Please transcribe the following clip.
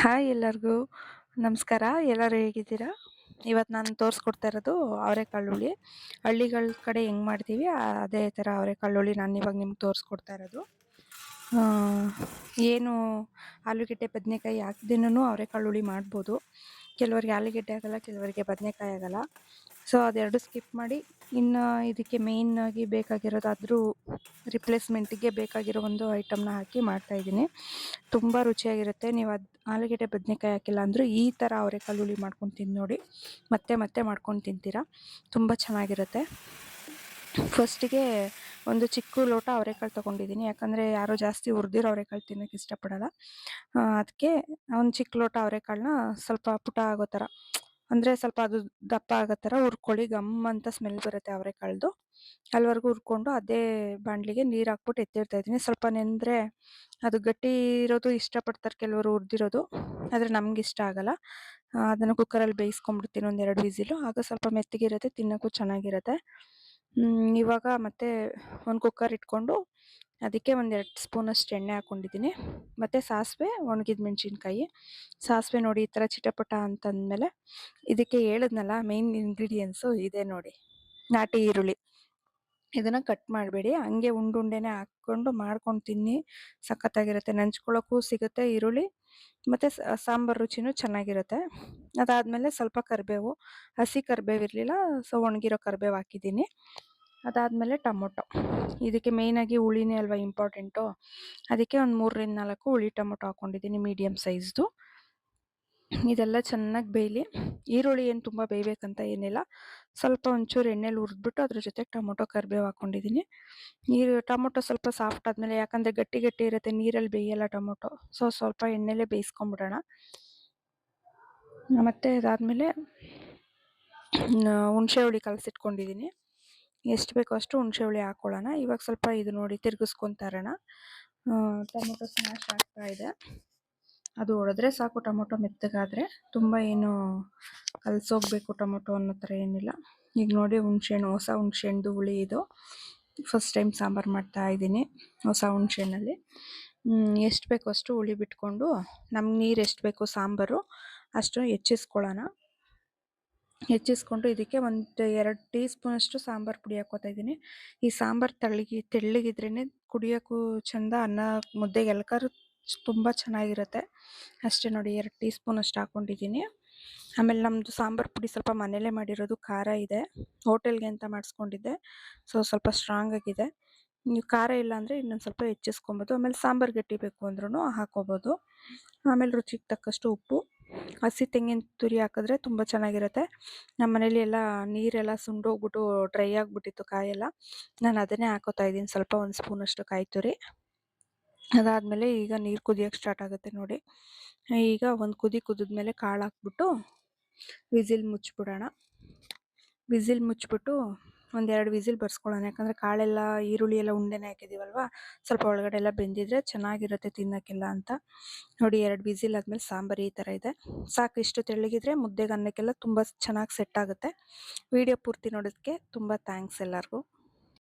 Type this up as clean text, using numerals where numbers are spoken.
Hi ಎಲ್ಲರಿಗೂ ನಮಸ್ಕಾರ. ಎಲ್ಲರೂ ಹೇಗಿದ್ದೀರಾ? ಇವತ್ತು ನಾನು ತೋರಿಸ್ಕೊಡ್ತಾ ಇರೋದು ಅವರೆಕಾಳು ಹುಳಿ. ಹಳ್ಳಿಗಳ ಕಡೆ ಹೆಂಗೆ ಮಾಡ್ತೀವಿ ಅದೇ ಥರ ಅವರೆಕಾಳು ಹುಳಿ ನಾನು ಇವಾಗ ನಿಮ್ಗೆ ತೋರಿಸ್ಕೊಡ್ತಾ ಇರೋದು. ಆ, ಏನು ಆಲೂಗೆಡ್ಡೆ ಬದನೆಕಾಯಿ ಹಾಕ್ದೇನೂ ಅವರೆಕಾಳು ಹುಳಿ ಮಾಡ್ಬೋದು. ಕೆಲವರಿಗೆ ಆಲೂಗೆಡ್ಡೆ ಆಗಲ್ಲ, ಕೆಲವರಿಗೆ ಬದನೆಕಾಯಿ ಆಗಲ್ಲ. ಸೊ ಅದೆರಡು ಸ್ಕಿಪ್ ಮಾಡಿ ಇನ್ನು ಇದಕ್ಕೆ ಮೇಯ್ನ್ ಆಗಿ ಬೇಕಾಗಿರೋದು ಅದ್ರ ರಿಪ್ಲೇಸ್ಮೆಂಟಿಗೆ ಬೇಕಾಗಿರೋ ಒಂದು ಐಟಮ್ನ ಹಾಕಿ ಮಾಡ್ತಾಯಿದ್ದೀನಿ. ತುಂಬ ರುಚಿಯಾಗಿರುತ್ತೆ. ನೀವು ಅದು ಆಲೂಗೆಡ್ಡೆ ಬದನೆಕಾಯಿ ಹಾಕಿಲ್ಲ ಅಂದರೂ ಈ ಥರ ಅವರೆಕಾಳು ಹುಳಿ ಮಾಡ್ಕೊಂಡು ತಿಂದು ನೋಡಿ, ಮತ್ತೆ ಮತ್ತೆ ಮಾಡ್ಕೊಂಡು ತಿಂತೀರಾ. ತುಂಬ ಚೆನ್ನಾಗಿರುತ್ತೆ. ಫಸ್ಟಿಗೆ ಒಂದು ಚಿಕ್ಕ ಲೋಟ ಅವರೆಕಾಳು ತೊಗೊಂಡಿದ್ದೀನಿ, ಯಾಕಂದರೆ ಯಾರೂ ಜಾಸ್ತಿ ಹುರಿದಿರೋ ಅವರೆಕಾಳು ತಿನ್ನೋಕ್ಕೆ ಇಷ್ಟಪಡಲ್ಲ. ಅದಕ್ಕೆ ಒಂದು ಚಿಕ್ಕ ಲೋಟ ಅವರೆಕಾಳನ್ನ ಸ್ವಲ್ಪ ಪುಟ ಆಗೋ ಥರ, ಅಂದರೆ ಸ್ವಲ್ಪ ಅದು ದಪ್ಪ ಆಗೋ ಥರ ಹುರ್ಕೊಳ್ಳಿ. ಗಮ್ ಅಂತ ಸ್ಮೆಲ್ ಬರುತ್ತೆ ಅವರೆಕಾಳ್ದು. ಅಲ್ಲಿವರೆಗೂ ಹುರ್ಕೊಂಡು ಅದೇ ಬಾಣಲಿಗೆ ನೀರು ಹಾಕ್ಬಿಟ್ಟು ಎತ್ತಿಡ್ತಾ ಇದ್ದೀನಿ. ಸ್ವಲ್ಪ ನೆಂದರೆ ಅದು ಗಟ್ಟಿ ಇರೋದು ಇಷ್ಟಪಡ್ತಾರೆ ಕೆಲವರು, ಹುರಿದಿರೋದು. ಆದರೆ ನಮ್ಗೆ ಇಷ್ಟ ಆಗಲ್ಲ. ಅದನ್ನು ಕುಕ್ಕರಲ್ಲಿ ಬೇಯಿಸ್ಕೊಂಡ್ಬಿಡ್ತೀನಿ ಒಂದೆರಡು ವಿಸಿಲು. ಆಗ ಸ್ವಲ್ಪ ಮೆತ್ತಗಿರುತ್ತೆ, ತಿನ್ನೋಕ್ಕೂ ಚೆನ್ನಾಗಿರುತ್ತೆ. ಇವಾಗ ಮತ್ತೆ ಒಂದು ಕುಕ್ಕರ್ ಇಟ್ಕೊಂಡು ಅದಕ್ಕೆ ಒಂದೆರಡು ಸ್ಪೂನಷ್ಟು ಎಣ್ಣೆ ಹಾಕ್ಕೊಂಡಿದ್ದೀನಿ. ಮತ್ತು ಸಾಸಿವೆ, ಒಣಗಿದ ಮೆಣಸಿನ್ಕಾಯಿ. ಸಾಸಿವೆ ನೋಡಿ ಈ ಥರ ಚಿಟಪಟ ಅಂತಂದಮೇಲೆ ಇದಕ್ಕೆ ಹೇಳಿದ್ನಲ್ಲ ಮೇಯ್ನ್ ಇಂಗ್ರೀಡಿಯೆಂಟ್ಸು ಇದೆ ನೋಡಿ, ನಾಟಿ ಈರುಳ್ಳಿ. ಇದನ್ನು ಕಟ್ ಮಾಡಬೇಡಿ, ಹಂಗೆ ಉಂಡುಂಡೆನೇ ಹಾಕ್ಕೊಂಡು ಮಾಡ್ಕೊಂಡು ತಿನ್ನಿ, ಸಖತ್ತಾಗಿರುತ್ತೆ. ನಂಚ್ಕೊಳ್ಳೋಕ್ಕೂ ಸಿಗುತ್ತೆ ಈರುಳ್ಳಿ, ಮತ್ತು ಸಾಂಬಾರು ರುಚಿನೂ ಚೆನ್ನಾಗಿರುತ್ತೆ. ಅದಾದಮೇಲೆ ಸ್ವಲ್ಪ ಕರಿಬೇವು, ಹಸಿ ಕರಿಬೇವು ಇರಲಿಲ್ಲ, ಸೊ ಒಣಗಿರೋ ಕರಿಬೇವು ಹಾಕಿದ್ದೀನಿ. ಅದಾದಮೇಲೆ ಟೊಮೊಟೊ. ಇದಕ್ಕೆ ಮೇಯ್ನಾಗಿ ಹುಳಿನೇ ಅಲ್ವಾ ಇಂಪಾರ್ಟೆಂಟು, ಅದಕ್ಕೆ ಒಂದು 3-4 ಹುಳಿ ಟೊಮೊಟೊ ಹಾಕ್ಕೊಂಡಿದ್ದೀನಿ, ಮೀಡಿಯಮ್ ಸೈಜ್ದು. ಇದೆಲ್ಲ ಚೆನ್ನಾಗಿ ಬೇಯಲಿ. ಈರುಳ್ಳಿ ಏನು ತುಂಬ ಬೇಯಬೇಕಂತ ಏನಿಲ್ಲ, ಸ್ವಲ್ಪ ಒಂಚೂರು ಎಣ್ಣೆಲಿ ಹುರಿದ್ಬಿಟ್ಟು ಅದ್ರ ಜೊತೆ ಟೊಮೊಟೊ ಕರಿಬೇವು ಹಾಕ್ಕೊಂಡಿದ್ದೀನಿ. ಟೊಮೊಟೊ ಸ್ವಲ್ಪ ಸಾಫ್ಟ್ ಆದಮೇಲೆ, ಯಾಕಂದರೆ ಗಟ್ಟಿ ಗಟ್ಟಿ ಇರುತ್ತೆ, ನೀರಲ್ಲಿ ಬೇಯಲ್ಲ ಟೊಮೊಟೊ, ಸೊ ಸ್ವಲ್ಪ ಎಣ್ಣೆಲೇ ಬೇಯಿಸ್ಕೊಂಬಿಡೋಣ. ಮತ್ತು ಅದಾದಮೇಲೆ ಹುಣಸೆ ಹುಳಿ ಕಲಸಿಟ್ಕೊಂಡಿದ್ದೀನಿ. ಎಷ್ಟು ಬೇಕೋ ಅಷ್ಟು ಹುಣಸೆ ಹುಳಿ ಹಾಕ್ಕೊಳ್ಳೋಣ. ಇವಾಗ ಸ್ವಲ್ಪ ಇದು ನೋಡಿ ತಿರ್ಗಿಸ್ಕೊತಾ ಇರೋಣ. ಟೊಮೊಟೊ ಸ್ಮ್ಯಾಶ್ ಆಗ್ತಾ ಇದೆ, ಅದು ಹೊಡೆದ್ರೆ ಸಾಕು ಟೊಮೊಟೊ ಮೆತ್ತಗಾದರೆ, ತುಂಬ ಏನು ಕಲಸೋಗ್ಬೇಕು ಟೊಮೊಟೊ ಅನ್ನೋ ಥರ ಏನಿಲ್ಲ. ಈಗ ನೋಡಿ ಹುಣಸೆಹಣ್ಣು, ಹೊಸ ಹುಣಸೆಹಣ್ಣು ಹುಳಿ ಇದು. ಫಸ್ಟ್ ಟೈಮ್ ಸಾಂಬಾರು ಮಾಡ್ತಾ ಇದ್ದೀನಿ ಹೊಸ ಹುಣಸೆಹಣ್ಣಲ್ಲಿ. ಎಷ್ಟು ಬೇಕೋ ಅಷ್ಟು ಹುಳಿ ಬಿಟ್ಕೊಂಡು ನಮ್ಗೆ ನೀರು ಎಷ್ಟು ಬೇಕೋ ಸಾಂಬಾರು ಅಷ್ಟು ಹೆಚ್ಚಿಸ್ಕೊಳ್ಳೋಣ. ಹೆಚ್ಚಿಸ್ಕೊಂಡು ಇದಕ್ಕೆ ಒಂದು 2 ಟೀ ಸ್ಪೂನಷ್ಟು ಸಾಂಬಾರು ಪುಡಿ ಹಾಕ್ಕೋತಾ ಇದ್ದೀನಿ. ಈ ಸಾಂಬಾರು ತೆಳ್ಳಗಿದ್ರೇ ಕುಡಿಯೋಕ್ಕೂ ಚೆಂದ, ಅನ್ನ ಮುದ್ದೆಗೆ ಎಲ್ಕಾರು ತುಂಬ ಚೆನ್ನಾಗಿರುತ್ತೆ. ಅಷ್ಟೇ ನೋಡಿ, 2 ಟೀ ಸ್ಪೂನಷ್ಟು ಹಾಕ್ಕೊಂಡಿದ್ದೀನಿ. ಆಮೇಲೆ ನಮ್ಮದು ಸಾಂಬಾರು ಪುಡಿ ಸ್ವಲ್ಪ ಮನೇಲೇ ಮಾಡಿರೋದು, ಖಾರ ಇದೆ, ಹೋಟೆಲ್ಗೆ ಅಂತ ಮಾಡಿಸ್ಕೊಂಡಿದ್ದೆ, ಸೊ ಸ್ವಲ್ಪ ಸ್ಟ್ರಾಂಗ್ ಆಗಿದೆ. ನೀವು ಖಾರ ಇಲ್ಲ ಅಂದರೆ ಇನ್ನೊಂದು ಸ್ವಲ್ಪ ಹೆಚ್ಚಿಸ್ಕೊಬೋದು. ಆಮೇಲೆ ಸಾಂಬಾರು ಗಟ್ಟಿ ಬೇಕು ಅಂದ್ರೂ ಹಾಕ್ಕೋಬೋದು. ಆಮೇಲೆ ರುಚಿಗೆ ತಕ್ಕಷ್ಟು ಉಪ್ಪು. ಹಸಿ ತೆಂಗಿನ ತುರಿ ಹಾಕಿದ್ರೆ ತುಂಬ ಚೆನ್ನಾಗಿರುತ್ತೆ. ನಮ್ಮ ಮನೇಲಿ ಎಲ್ಲ ನೀರೆಲ್ಲ ಸುಂಡೋಗ್ಬಿಟ್ಟು ಡ್ರೈ ಆಗಿಬಿಟ್ಟಿತ್ತು ಕಾಯೆಲ್ಲ, ನಾನು ಅದನ್ನೇ ಹಾಕೋತಾ ಇದ್ದೀನಿ ಸ್ವಲ್ಪ, 1 ಸ್ಪೂನಷ್ಟು ಕಾಯಿ ತುರಿ. ಅದಾದಮೇಲೆ ಈಗ ನೀರು ಕುದಿಯೋಕ್ಕೆ ಸ್ಟಾರ್ಟ್ ಆಗುತ್ತೆ ನೋಡಿ. ಈಗ ಒಂದು ಕುದಿ ಕುದಿದ್ಮೇಲೆ ಕಾಳು ಹಾಕ್ಬಿಟ್ಟು ವಿಸಿಲ್ ಮುಚ್ಚಿಬಿಡೋಣ. ವಿಸಿಲ್ ಮುಚ್ಚಿಬಿಟ್ಟು ಒಂದೆರಡು ವಿಸಿಲ್ ಬರ್ಸ್ಕೊಳ್ಳೋಣ, ಯಾಕಂದರೆ ಕಾಳೆಲ್ಲ ಈರುಳ್ಳಿ ಎಲ್ಲ ಉಂಡೆನೇ ಹಾಕಿದ್ದೀವಲ್ವ, ಸ್ವಲ್ಪ ಒಳಗಡೆ ಎಲ್ಲ ಬೆಂದಿದ್ರೆ ಚೆನ್ನಾಗಿರುತ್ತೆ ತಿನ್ನೋಕ್ಕೆಲ್ಲ ಅಂತ. ನೋಡಿ 2 ವಿಸಿಲ್ ಆದಮೇಲೆ ಸಾಂಬಾರು ಈ ಥರ ಇದೆ. ಸಾಕು, ಇಷ್ಟು ತೆಳ್ಳಗಿದ್ರೆ ಮುದ್ದೆಗೆ ಅನ್ನಕ್ಕೆಲ್ಲ ತುಂಬ ಚೆನ್ನಾಗಿ ಸೆಟ್ ಆಗುತ್ತೆ. ವಿಡಿಯೋ ಪೂರ್ತಿ ನೋಡೋದಕ್ಕೆ ತುಂಬ ಥ್ಯಾಂಕ್ಸ್ ಎಲ್ಲರಿಗೂ.